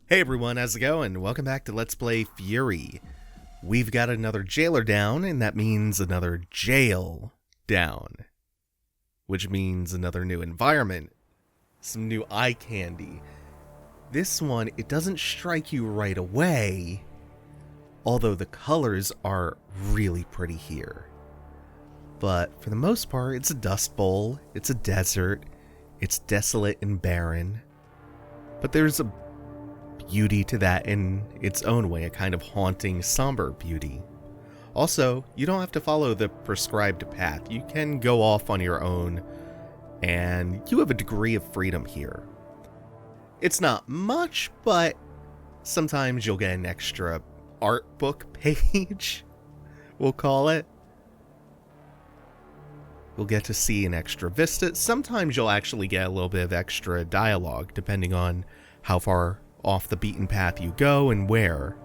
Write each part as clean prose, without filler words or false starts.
Hey everyone, how's it going? Welcome back to Let's Play Furi. We've got another jailer down, and that means another jail down. Which means another new environment. Some new eye candy. This one, it doesn't strike you right away, although the colors are really pretty here. But for the most part, it's a dust bowl, it's a desert, it's desolate and barren. But there's a beauty to that in its own way, a kind of haunting, somber beauty. Also, you don't have to follow the prescribed path. You can go off on your own, and you have a degree of freedom here. It's not much, but sometimes you'll get an extra art book page, we'll call it. You'll get to see an extra vista. Sometimes you'll actually get a little bit of extra dialogue, depending on how far off the beaten path you go and where.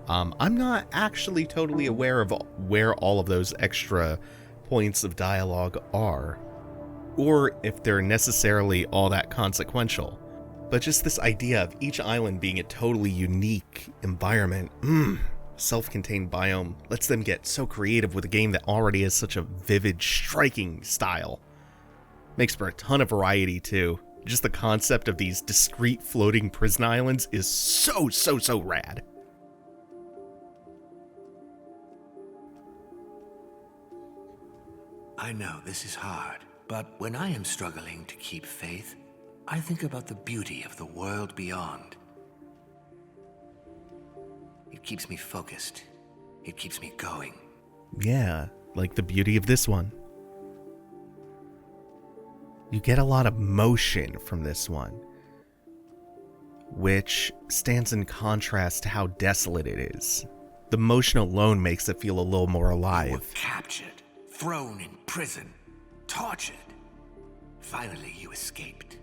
I'm not actually totally aware of where all of those extra points of dialogue are, or if they're necessarily all that consequential. But just this idea of each island being a totally unique environment, self-contained biome, lets them get so creative with a game that already has such a vivid, striking style. Makes for a ton of variety too. Just the concept of these discrete floating prison islands is so rad. I know this is hard, but when I am struggling to keep faith, I think about the beauty of the world beyond. It keeps me focused. It keeps me going. Yeah, like the beauty of this one. You get a lot of motion from this one, which stands in contrast to how desolate it is. The motion alone makes it feel a little more alive. You were captured, thrown in prison, tortured. Finally, you escaped.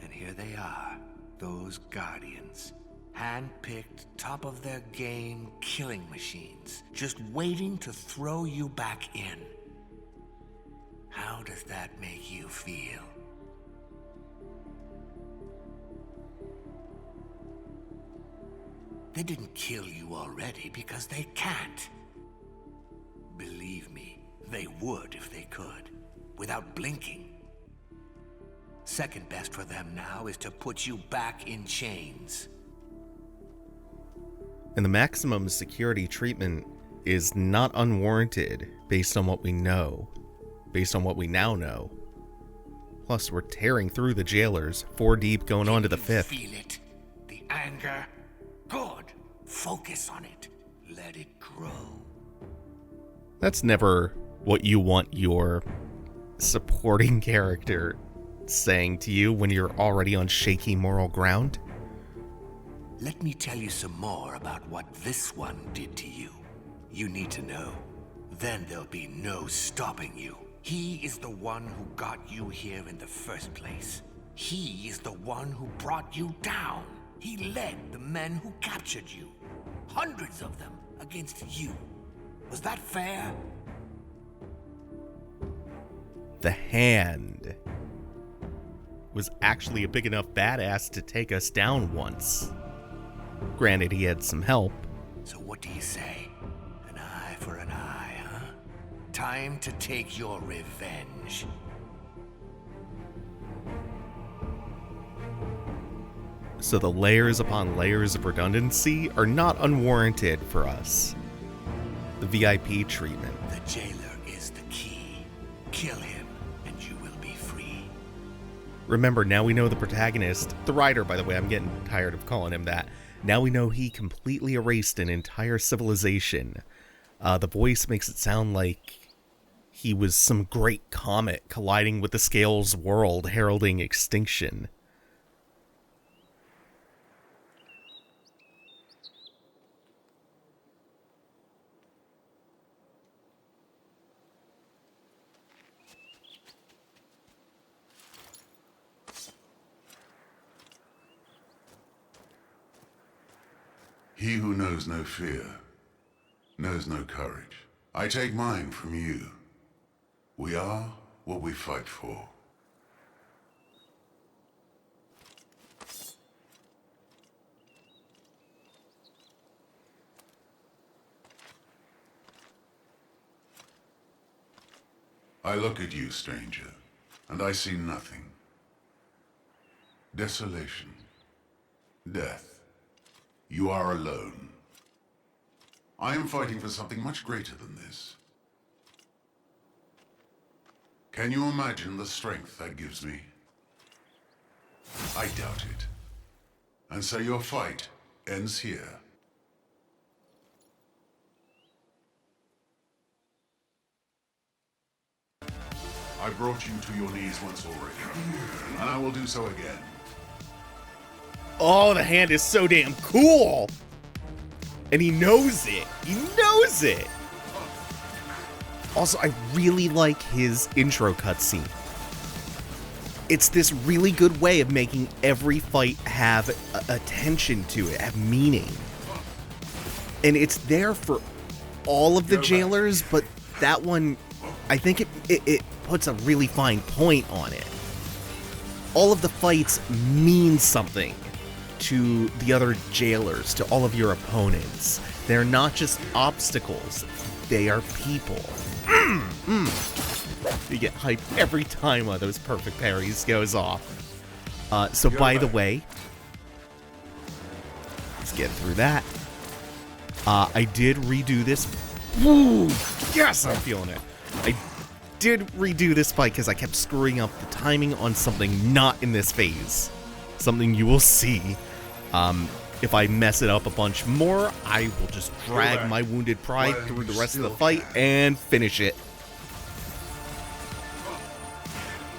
And here they are, those guardians. Hand-picked, top of their game killing machines, just waiting to throw you back in. How does that make you feel? They didn't kill you already because they can't. Believe me, they would if they could, without blinking. Second best for them now is to put you back in chains. And the maximum security treatment is not unwarranted based on what we know. Based on what we now know. Plus, we're tearing through the jailers, 4 deep going on to the 5th. Feel it? The anger? Good. Focus on it. Let it grow. That's never what you want your supporting character saying to you when you're already on shaky moral ground. Let me tell you some more about what this one did to you. You need to know. Then there'll be no stopping you. He is the one who got you here in the first place. He is the one who brought you down. He led the men who captured you. Hundreds of them against you. Was that fair? The Hand was actually a big enough badass to take us down once. Granted, he had some help. So what do you say? An eye for an eye, huh? Time to take your revenge. So the layers upon layers of redundancy are not unwarranted for us. The VIP treatment. The jailer is the key. Kill him, and you will be free. Remember, now we know the protagonist, the writer, by the way, I'm getting tired of calling him that. Now we know he completely erased an entire civilization. The voice makes it sound like he was some great comet colliding with the Scales world, heralding extinction. He who knows no fear, knows no courage. I take mine from you. We are what we fight for. I look at you, stranger, and I see nothing. Desolation. Death. You are alone. I am fighting for something much greater than this. Can you imagine the strength that gives me? I doubt it. And so your fight ends here. I brought you to your knees once already, and I will do so again. Oh, the hand is so damn cool! And he knows it! He knows it! Also, I really like his intro cutscene. It's this really good way of making every fight have attention to it, have meaning. And it's there for all of the jailers, but that one, I think it puts a really fine point on it. All of the fights mean something to the other jailers, to all of your opponents. They're not just obstacles, they are people. You get hyped every time one of those perfect parries goes off. So by the way, let's get through that. I did redo this. Woo! Yes, I'm feeling it. I did redo this fight because I kept screwing up the timing on something not in this phase. Something you will see. If I mess it up a bunch more, I will just drag my wounded pride through the rest of the fight and finish it.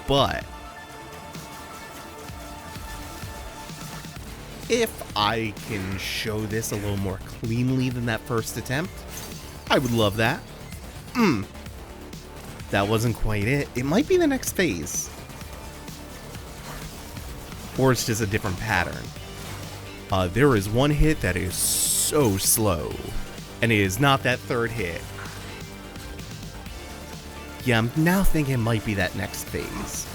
But if I can show this a little more cleanly than that first attempt, I would love that. That wasn't quite it. It might be the next phase. Or it's just a different pattern. There is one hit that is so slow, and it is not that third hit. Yeah, I'm now thinking it might be that next phase,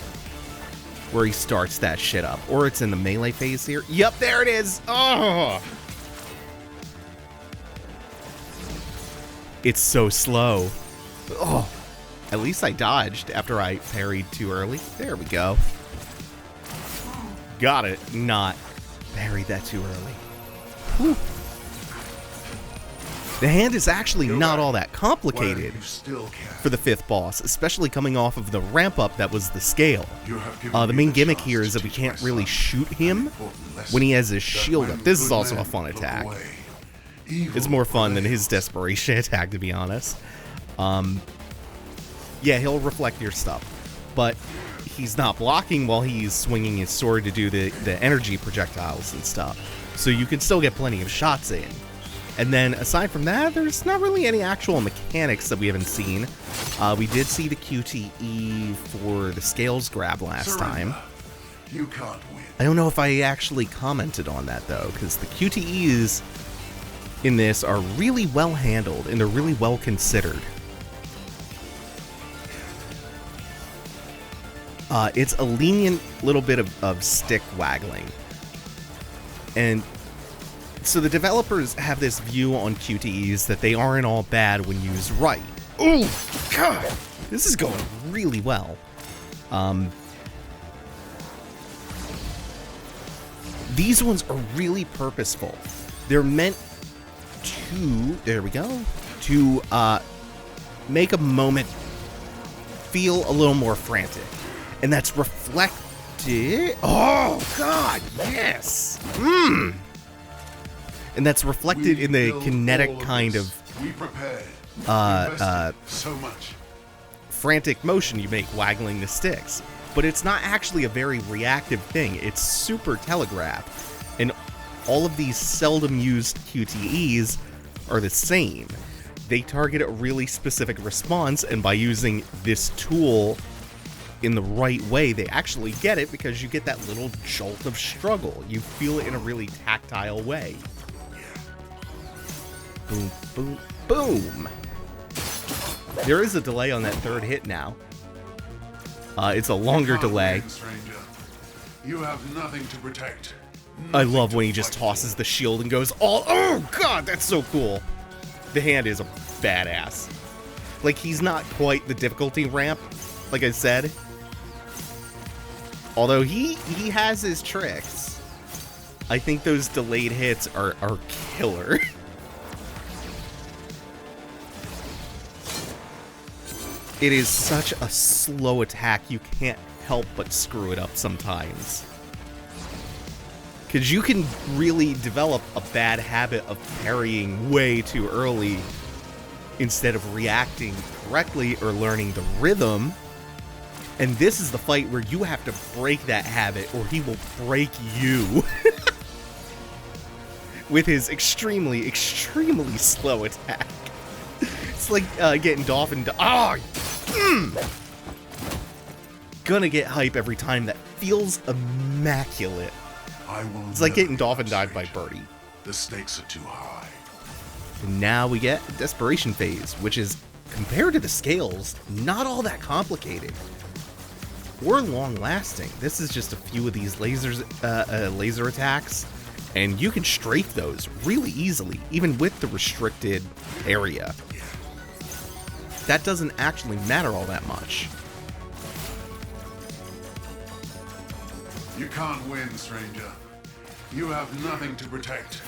where he starts that shit up. Or it's in the melee phase here. Yep, there it is! Oh! It's so slow. Oh! At least I dodged after I parried too early. There we go. Got it. Not parried that too early. Whew. The hand is actually not all that complicated for the 5th boss, especially coming off of the ramp up that was the scale. The main gimmick here is that we can't really shoot him when he has his shield up. This is also a fun attack. It's more fun than his desperation attack, to be honest. Yeah, he'll reflect your stuff, but he's not blocking while he's swinging his sword to do the energy projectiles and stuff. So you can still get plenty of shots in. And then, aside from that, there's not really any actual mechanics that we haven't seen. We did see the QTE for the scales grab last time. You can't win. I don't know if I actually commented on that, though, because the QTEs in this are really well handled, and they're really well considered. It's a lenient little bit of stick waggling. And so the developers have this view on QTEs that they aren't all bad when used right. Ooh, God! This is going really well. These ones are really purposeful. They're meant to, there we go, to make a moment feel a little more frantic. And that's reflected, oh God, yes! And that's reflected in the kinetic kind of so much frantic motion you make waggling the sticks. But it's not actually a very reactive thing. It's super telegraphed. And all of these seldom used QTEs are the same. They target a really specific response, and by using this tool in the right way, they actually get it, because you get that little jolt of struggle. You feel it in a really tactile way. Boom, boom, boom! There is a delay on that third hit now. It's a longer delay. You have nothing to protect. I love when he just tosses the shield and goes all, oh God, that's so cool. The hand is a badass. Like, he's not quite the difficulty ramp like I said. Although he has his tricks. I think those delayed hits are killer. It is such a slow attack, you can't help but screw it up sometimes. Because you can really develop a bad habit of parrying way too early instead of reacting correctly or learning the rhythm. And this is the fight where you have to break that habit or he will break you. With his extremely, extremely slow attack. It's like getting dolphin... Gonna get hype every time. That feels immaculate. It's like getting dolphin dived by Birdie. The stakes are too high. And now we get Desperation Phase, which is, compared to the scales, not all that complicated. Or long-lasting. This is just a few of these laser attacks, and you can strafe those really easily, even with the restricted area. That doesn't actually matter all that much. You can't win, stranger. You have nothing to protect,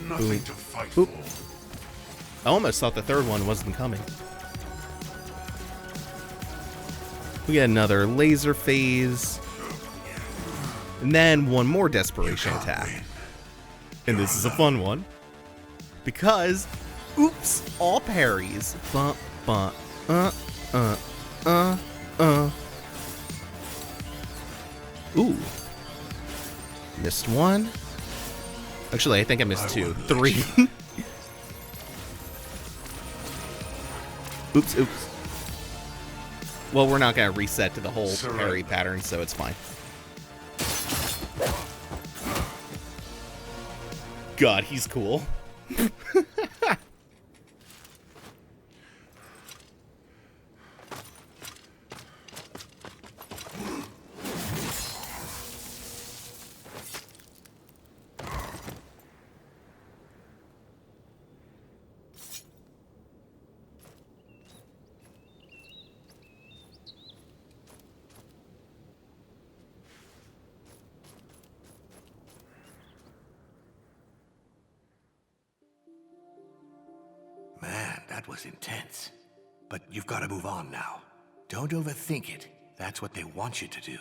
nothing to fight for. I almost thought the third one wasn't coming. We got another laser phase. And then one more desperation attack. And this is a fun one. Because, oops, all parries. Bump, bump, Ooh. Missed one. Actually, I think I missed two. Three. Oops, oops. Well, we're not going to reset to the whole parry pattern, so it's fine. God, he's cool. Man, that was intense. But you've got to move on now. Don't overthink it. That's what they want you to do.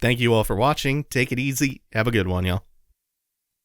Thank you all for watching. Take it easy. Have a good one, y'all.